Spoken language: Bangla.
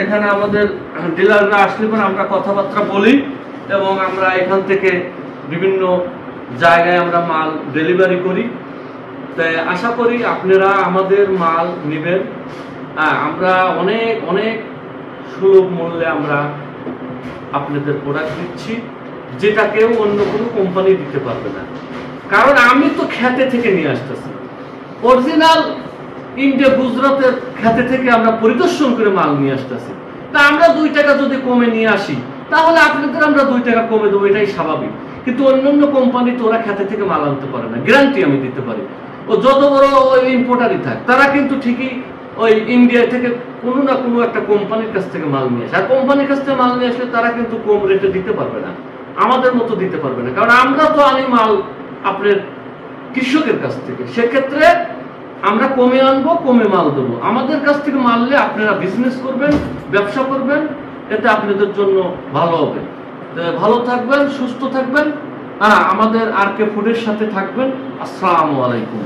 এখানে আমাদের ডিলাররা আসলে পরে আমরা কথাবার্তা বলি এবং আমরা এখান থেকে বিভিন্ন জায়গায় আমরা মাল ডেলিভারি করি। তাই আশা করি আপনারা আমাদের মাল নেবেন। আমরা অনেক অনেক সুলভ মূল্যে আমরা আপনাদের প্রোডাক্ট দিচ্ছি, যেটা কেউ অন্য কোনো কোম্পানি দিতে পারবে না। কারণ আমি তো খেতে থেকে নিয়ে আসতেছি, অরিজিনাল ইন্ডিয়া গুজরাতের খেতে থেকে আমরা পরিদর্শন করে মাল নিয়ে আসতেছি। তা আমরা 2 টাকা যদি কমে নিয়ে আসি তাহলে আপনাদের আমরা 2 টাকা কমে দেবো, এটাই স্বাভাবিক। কিন্তু অন্যান্য কোম্পানি তো ওরা খেতে থেকে মাল আনতে পারে না, গ্যারান্টি আমি দিতে পারি। ও যত বড় ওই ইম্পোর্টারই থাক, তারা কিন্তু ঠিকই ওই ইন্ডিয়া থেকে কোনো না কোনো একটা কোম্পানির কাছ থেকে মাল নিয়ে আসে। আর কোম্পানির কাছ থেকে মাল নিয়ে আসলে তারা কিন্তু কম রেটে দিতে পারবে না, আমাদের মতো দিতে পারবে না। কারণ আমরা তো আনি মাল আপনার কৃষকের কাছ থেকে, সেক্ষেত্রে আমরা কমে আনবো, কমে মাল দেবো। আমাদের কাছ থেকে মানলে আপনারা বিজনেস করবেন, ব্যবসা করবেন, এতে আপনাদের জন্য ভালো হবে। ভালো থাকবেন, সুস্থ থাকবেন, আমাদের আর কে ফুডের সাথে থাকবেন। আসসালামু আলাইকুম।